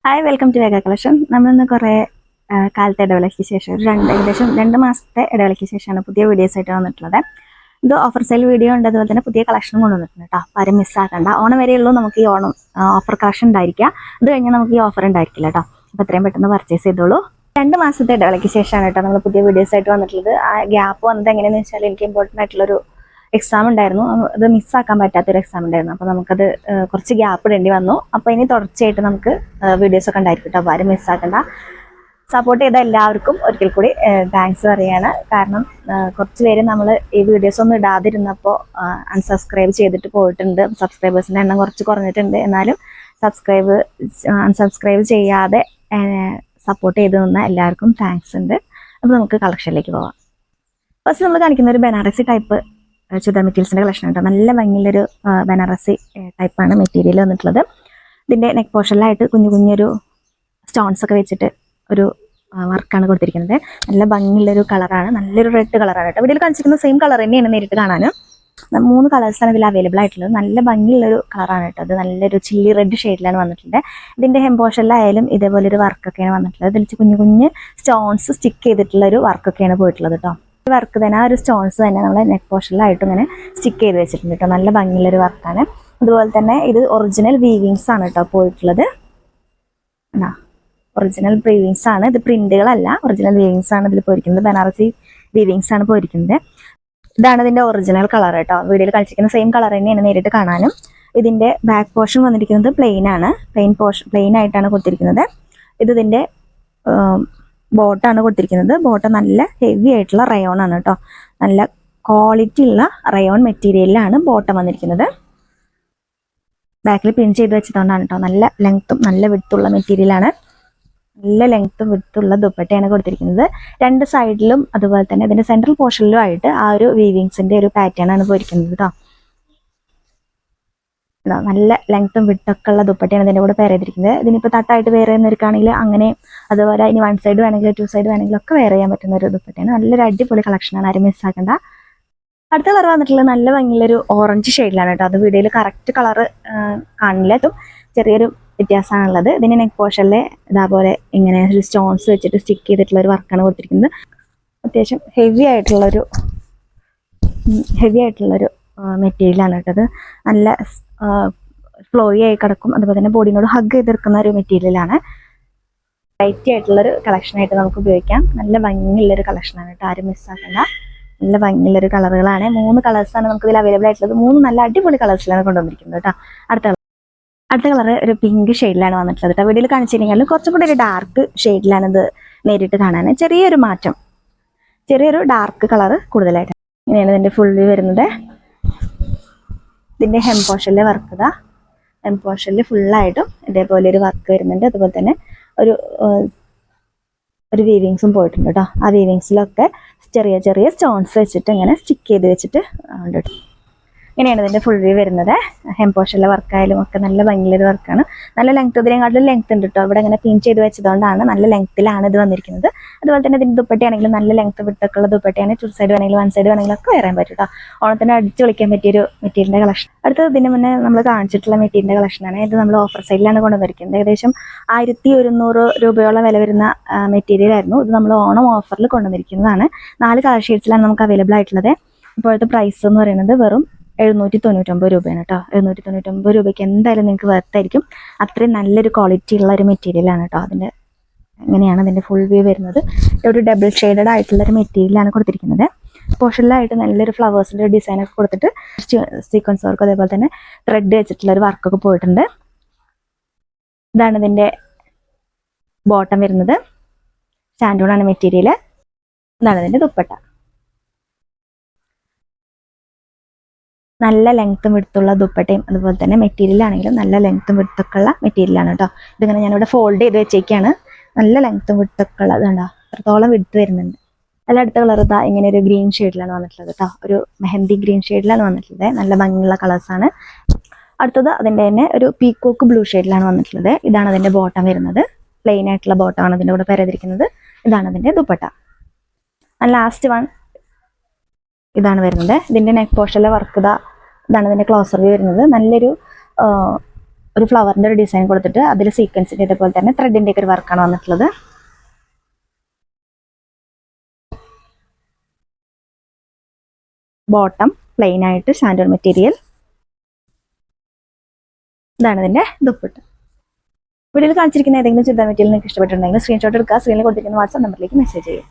Hi welcome to വേഗ collection. നമ്മളിന്ന് കുറേ കാലത്തെ ഇടവേളയ്ക്ക് ശേഷം ഏകദേശം 2 മാസത്തെ ഇടവേളയ്ക്ക് ശേഷമാണ് പുതിയ വീഡിയോസ് ആയിട്ട് വന്നിട്ടുള്ളത്. ഇത് ഓഫർ സെയിൽ വീഡിയോ ഉണ്ട്, അതുപോലെ തന്നെ പുതിയ കളക്ഷനും കൊണ്ടുവന്നിട്ടുണ്ട് കേട്ടോ. അപ്പോൾ ആരും മിസ്സാക്കണ്ട. ഓണം വരെയുള്ളൂ നമുക്ക് ഈ ഓണം ഓഫർ കളക്ഷൻ ഉണ്ടായിരിക്കുക. അത് കഴിഞ്ഞാൽ നമുക്ക് ഈ ഓഫർ ഉണ്ടായിരിക്കില്ല കേട്ടോ. അപ്പോൾ എത്രയും പെട്ടെന്ന് പർച്ചേസ് ചെയ്തോളൂ. 2 മാസത്തെ ഇടവേളയ്ക്ക് ശേഷമാണ് കേട്ടോ നമ്മൾ പുതിയ വീഡിയോസ് ആയിട്ട് വന്നിട്ടുള്ളത്. ആ ഗ്യാപ്പ് വന്നത് എങ്ങനെയാണെന്ന് വെച്ചാൽ എനിക്ക് ഇമ്പോർട്ടൻ്റ് ആയിട്ടുള്ളൊരു എക്സാം ഉണ്ടായിരുന്നു. അത് മിസ്സാക്കാൻ പറ്റാത്തൊരു എക്സാം ഉണ്ടായിരുന്നു. അപ്പോൾ നമുക്കത് കുറച്ച് ഗ്യാപ്പ് ഇടേണ്ടി വന്നു. അപ്പോൾ ഇനി തുടർച്ചയായിട്ട് നമുക്ക് വീഡിയോസ് ഒക്കെ ഉണ്ടായിരിക്കും കേട്ടോ. അപ്പോൾ ആരും മിസ്സാക്കണ്ട. സപ്പോർട്ട് ചെയ്ത എല്ലാവർക്കും ഒരിക്കൽ കൂടി താങ്ക്സ് പറയുകയാണ്. കാരണം കുറച്ച് പേര് നമ്മൾ ഈ വീഡിയോസ് ഒന്നും ഇടാതിരുന്നപ്പോൾ അൺസബ്സ്ക്രൈബ് ചെയ്തിട്ട് പോയിട്ടുണ്ട്. സബ്സ്ക്രൈബേഴ്സിൻ്റെ എണ്ണം കുറച്ച് കുറഞ്ഞിട്ടുണ്ട്. എന്നാലും അൺസബ്സ്ക്രൈബ് ചെയ്യാതെ സപ്പോർട്ട് ചെയ്ത് നിന്ന എല്ലാവർക്കും താങ്ക്സ് ഉണ്ട്. അപ്പോൾ നമുക്ക് കളക്ഷനിലേക്ക് പോവാം. ഫസ്റ്റ് നമ്മൾ കാണിക്കുന്ന ഒരു ബനാറസി ടൈപ്പ് ചുരിദാർ മെറ്റീരിയൽസിൻ്റെ കളക്ഷൻ ഉണ്ട്. നല്ല ഭംഗിയുള്ളൊരു ബനാറസി ടൈപ്പാണ് മെറ്റീരിയൽ വന്നിട്ടുള്ളത്. ഇതിൻ്റെ നെക്ക് പോർഷനിലായിട്ട് കുഞ്ഞൊരു സ്റ്റോൺസ് ഒക്കെ വെച്ചിട്ട് ഒരു വർക്കാണ് കൊടുത്തിരിക്കുന്നത്. നല്ല ഭംഗിയുള്ളൊരു കളറാണ്, നല്ലൊരു റെഡ് കളറാണ് കേട്ടോ. വീഡിയോയിൽ കാണിച്ചിരിക്കുന്ന സെയിം കളർ തന്നെയാണ് നേരിട്ട് കാണാനും. 3 കളേഴ്സാണ് ഇതിൽ അവൈലബിൾ ആയിട്ടുള്ളത്. നല്ല ഭംഗിയുള്ളൊരു കളറാണ് കേട്ടോ. അത് നല്ലൊരു ചില്ലി റെഡ് ഷെയ്ഡിലാണ് വന്നിട്ടുള്ളത്. ഇതിൻ്റെ ഹെം പോർഷനിലായാലും ഇതേപോലൊരു വർക്കൊക്കെയാണ് വന്നിട്ടുള്ളത്. ഇതിൽ കുഞ്ഞു സ്റ്റോൺസ് സ്റ്റിക്ക് ചെയ്തിട്ടുള്ളൊരു വർക്കൊക്കെയാണ് പോയിട്ടുള്ളത് കേട്ടോ. വർക്ക് തന്നെ ആ ഒരു സ്റ്റോൺസ് തന്നെ നമ്മൾ നെക്ക് പോർഷനിലായിട്ടും ഇങ്ങനെ സ്റ്റിക്ക് ചെയ്ത് വെച്ചിട്ടുണ്ട് കേട്ടോ. നല്ല ഭംഗിയുള്ളൊരു വർക്കാണ്. അതുപോലെ തന്നെ ഇത് ഒറിജിനൽ വീവിങ്സ് ആണ് കേട്ടോ പോയിട്ടുള്ളത്. ഒറിജിനൽ വീവിങ്സ് ആണ് ഇത്, പ്രിന്റുകളല്ല, ഒറിജിനൽ വീവിങ്സ് ആണ് ഇതിൽ പോയിരിക്കുന്നത്. ബനാറസി വീവിങ്സ് ആണ് പോയിരിക്കുന്നത്. ഇതാണ് ഇതിന്റെ ഒറിജിനൽ കളർ കേട്ടോ. വീഡിയോയിൽ കളിച്ചിരിക്കുന്ന സെയിം കളർ തന്നെയാണ് നേരിട്ട് കാണാനും. ഇതിന്റെ ബാക്ക് പോർഷൻ വന്നിരിക്കുന്നത് പ്ലെയിൻ ആണ്. പ്ലെയിൻ ആയിട്ടാണ് കൊടുത്തിരിക്കുന്നത്. ഇതിന്റെ ബോട്ടാണ് കൊടുത്തിരിക്കുന്നത്. ബോട്ട് നല്ല ഹെവി ആയിട്ടുള്ള റയോൺ ആണ് കേട്ടോ. നല്ല ക്വാളിറ്റി ഉള്ള റയോൺ മെറ്റീരിയലിലാണ് ബോട്ടം വന്നിരിക്കുന്നത്. ബാക്കിൽ പിൻ ചെയ്ത് വെച്ചതുകൊണ്ടാണ് കേട്ടോ. നല്ല ലെങ്ത്തും നല്ല വിടുത്തുള്ള മെറ്റീരിയലാണ്. നല്ല ലെങ്ത്തും വിടുത്തുള്ള ദുപ്പട്ടയാണ് കൊടുത്തിരിക്കുന്നത്. 2 സൈഡിലും അതുപോലെ തന്നെ ഇതിന്റെ സെൻട്രൽ പോർഷനിലും ആയിട്ട് ആ ഒരു വീവിങ്സിന്റെ ഒരു പാറ്റേൺ ആണ് പോയിരിക്കുന്നത് കേട്ടോ. നല്ല ലെങ്ത്തും വിട്ടൊക്കെ ഉള്ള ദുപ്പട്ടയാണ് ഇതിൻ്റെ കൂടെ പെയർ ചെയ്തിരിക്കുന്നത്. ഇതിനിപ്പോൾ തട്ടായിട്ട് വെയർ ചെയ്യുന്നവർക്കാണെങ്കിൽ അങ്ങനെ, അതുപോലെ ഇനി 1 സൈഡ് വേണമെങ്കിൽ 2 സൈഡ് വേണമെങ്കിലും ഒക്കെ വെയർ ചെയ്യാൻ പറ്റുന്ന ഒരു ദുപ്പട്ടയാണ്. നല്ലൊരു അടിപൊളി കളക്ഷനാണ്, ആരും മിസ്സാക്കണ്ട. അടുത്ത കളർ വന്നിട്ടുള്ളത് നല്ല ഭംഗിയുള്ളൊരു ഓറഞ്ച് ഷെയ്ഡിലാണ് കേട്ടോ. അത് വീഡിയോയിൽ കറക്റ്റ് കളർ കാണില്ല, ചെറിയൊരു വ്യത്യാസമാണുള്ളത്. ഇതിന് നെക്ക് പോർഷനിൽ ഇതേപോലെ ഇങ്ങനെ ഒരു സ്റ്റോൺസ് വെച്ചിട്ട് സ്റ്റിക്ക് ചെയ്തിട്ടുള്ള ഒരു വർക്കാണ് കൊടുത്തിരിക്കുന്നത്. അത്യാവശ്യം ഹെവി ആയിട്ടുള്ളൊരു മെറ്റീരിയലാണ് കേട്ടത്. നല്ല ഫ്ലോയി ആയി കിടക്കും. അതുപോലെ തന്നെ ബോഡിനോട് ഹഗ് ചെയ്തെടുക്കുന്ന ഒരു മെറ്റീരിയലാണ്. വെറൈറ്റി ആയിട്ടുള്ളൊരു കളക്ഷനായിട്ട് നമുക്ക് ഉപയോഗിക്കാം. നല്ല ഭംഗിയുള്ളൊരു കളക്ഷനാണ് കേട്ടോ, ആരും മിസ്സാക്കണ്ട. നല്ല ഭംഗിയുള്ളൊരു കളറുകളാണ്. 3 കളേഴ്സാണ് നമുക്ക് ഇതിൽ അവൈലബിൾ ആയിട്ടുള്ളത്. 3 നല്ല അടിപൊളി കളേഴ്സിലാണ് കൊണ്ടുവന്നിരിക്കുന്നത് കേട്ടോ. അടുത്ത കളർ ഒരു പിങ്ക് ഷെയ്ഡിലാണ് വന്നിട്ടുള്ളത് കേട്ടോ. വീഡിയോയിൽ കാണിച്ചിട്ടുണ്ടെങ്കിൽ കുറച്ചും കൂടി ഒരു ഡാർക്ക് ഷെയ്ഡിലാണ് ഇത് നേരിട്ട് കാണാൻ. ചെറിയൊരു മാറ്റം, ചെറിയൊരു ഡാർക്ക് കളർ കൂടുതലായിട്ട്. ഇങ്ങനെയാണ് ഇതിൻ്റെ ഫുൾ വ്യൂ വരുന്നത്. ഇതിൻ്റെ ഹെം പോർഷനിലെ വർക്ക് ഇതാ. ഹെം പോർഷനിൽ ഫുള്ളായിട്ടും ഇതേപോലെ ഒരു വർക്ക് വരുന്നുണ്ട്. അതുപോലെ തന്നെ ഒരു വീവിങ്സും പോയിട്ടുണ്ട് കേട്ടോ. ആ വീവിങ്സിലൊക്കെ ചെറിയ സ്റ്റോൺസ് വെച്ചിട്ട് ഇങ്ങനെ സ്റ്റിക്ക് ചെയ്ത് വെച്ചിട്ട് ഉണ്ട് കേട്ടോ. ഇങ്ങനെയാണ് ഇതിൻ്റെ ഫുൾ വ്യൂ വരുന്നത്. ഹെം പോർഷനിലെ വർക്കായാലും ഒക്കെ നല്ല ഭംഗിയുള്ളൊരു വർക്കാണ്. നല്ല ലെങ്ത്, ഇതിനെക്കാട്ടിലും ലെങ്ത് ഉണ്ട് കേട്ടോ. ഇവിടെ ഇങ്ങനെ പിൻ ചെയ്ത് വെച്ചതുകൊണ്ടാണ് നല്ല ലെങ്ത്തിലാണ് ഇത് വന്നിരിക്കുന്നത്. അതുപോലെ തന്നെ ഇതിൻ്റെ ദുപ്പട്ടയാണെങ്കിലും നല്ല ലെങ്ത് വിട്ടൊക്കെയുള്ള ദുപ്പട്ടയാണ്. 2 സൈഡ് വേണമെങ്കിലും 1 സൈഡ് വേണമെങ്കിലും ഒക്കെ വരാൻ പറ്റും കേട്ടോ. ഓണത്തിന് അടിച്ച് വിളിക്കാൻ പറ്റിയൊരു മെറ്റീരിയലിൻ്റെ കളക്ഷൻ. അടുത്തത് ഇതിന് മുന്നേ നമ്മൾ കാണിച്ചിട്ടുള്ള മെറ്റീരിയലിൻ്റെ കളക്ഷനാണ്. ഇത് നമ്മൾ ഓഫർ സൈഡിലാണ് കൊണ്ടുവന്നിരിക്കുന്നത്. ഏകദേശം 1100 രൂപയോളം വില വരുന്ന മെറ്റീരിയൽ ആയിരുന്നു. ഇത് നമ്മൾ ഓണം ഓഫറിൽ കൊണ്ടുവന്നിരിക്കുന്നതാണ്. 4 കളർ ഷെയ്ഡ്സിലാണ് നമുക്ക് അവൈലബിൾ ആയിട്ടുള്ളത്. ഇപ്പോഴത്തെ പ്രൈസ് എന്ന് പറയുന്നത് വെറും 799 രൂപയാണ് കേട്ടോ. 799 രൂപയ്ക്ക് എന്തായാലും നിങ്ങൾക്ക് വർത്തായിരിക്കും. അത്രയും നല്ലൊരു ക്വാളിറ്റി ഉള്ള ഒരു മെറ്റീരിയലാണ് കേട്ടോ. ഇങ്ങനെയാണ് അതിൻ്റെ ഫുൾ വ്യൂ വരുന്നത്. ഒരു ഡബിൾ ഷെയ്ഡഡ് ആയിട്ടുള്ളൊരു മെറ്റീരിയലാണ് കൊടുത്തിരിക്കുന്നത്. പോർഷനിലായിട്ട് നല്ലൊരു ഫ്ലവേഴ്സിൻ്റെ ഡിസൈനൊക്കെ കൊടുത്തിട്ട് സീക്വൻസ് വർക്ക്, അതേപോലെ തന്നെ ത്രെഡ് വെച്ചിട്ടുള്ളൊരു വർക്കൊക്കെ പോയിട്ടുണ്ട്. ഇതാണ് ഇതിൻ്റെ ബോട്ടം വരുന്നത്. സ്റ്റാൻഡൂണാണ് മെറ്റീരിയൽ. ഇതാണ് ഇതിൻ്റെ ദുപ്പട്ട. നല്ല ലെങ്ത്തും വിടുത്തുള്ള ദുപ്പട്ടയും അതുപോലെ തന്നെ മെറ്റീരിയലാണെങ്കിലും നല്ല ലെങ്ത്തും വിടുത്തൊക്കെ ഉള്ള മെറ്റീരിയലാണ് കേട്ടോ. ഇതിങ്ങനെ ഞാനിവിടെ ഫോൾഡ് ചെയ്ത് വെച്ചേക്കാണ്. നല്ല ലെങ്ത്തും വിടുത്തൊക്കെ ഉള്ളത് കണ്ടോ, അത്രത്തോളം വിടുത്ത് വരുന്നുണ്ട്. അതിൽ അടുത്ത കളർ ഇതാ ഇങ്ങനെ ഒരു ഗ്രീൻ ഷെയ്ഡിലാണ് വന്നിട്ടുള്ളത് കേട്ടോ. ഒരു മെഹന്തി ഗ്രീൻ ഷെയ്ഡിലാണ് വന്നിട്ടുള്ളത്. നല്ല ഭംഗിയുള്ള കളേഴ്സാണ്. അടുത്തത് അതിൻ്റെ തന്നെ ഒരു പീക്കോക്ക് ബ്ലൂ ഷെയ്ഡിലാണ് വന്നിട്ടുള്ളത്. ഇതാണ് അതിൻ്റെ ബോട്ടം വരുന്നത്. പ്ലെയിൻ ആയിട്ടുള്ള ബോട്ടമാണ് അതിൻ്റെ കൂടെ പെരതിരിക്കുന്നത്. ഇതാണ് അതിൻ്റെ ദുപ്പട്ട. ലാസ്റ്റ് വൺ ഇതാണ് വരുന്നത്. ഇതിൻ്റെ നെക്ക് പോർഷനിലെ വർക്ക് ഇതാണ് ഇതിൻ്റെ ക്ലോസർ വ്യൂ വരുന്നത്. നല്ലൊരു ഒരു ഫ്ലവറിന്റെ ഒരു ഡിസൈൻ കൊടുത്തിട്ട് അതിൽ സീക്വൻസിന്റെ ഇതേപോലെ തന്നെ ത്രെഡിന്റെ ഒക്കെ ഒരു വർക്കാണ് വന്നിട്ടുള്ളത്. ബോട്ടം പ്ലെയിൻ ആയിട്ട് സാൻഡോൺ മെറ്റീരിയൽ. ഇതാണ് ഇതിന്റെ ദുപ്പട്ട. വീഡിയോയിൽ കാണിച്ചിരിക്കുന്ന ഏതെങ്കിലും ചുരിദാർ മെറ്റീരിയൽ നിങ്ങൾക്ക് ഇഷ്ടപ്പെട്ടിട്ടുണ്ടെങ്കിൽ സ്ക്രീൻഷോട്ട് എടുക്കുക, സ്ക്രീനിൽ കൊടുത്തിരിക്കുന്ന വാട്സ്ആപ്പ് നമ്പറിലേക്ക് മെസ്സേജ് ചെയ്യുക.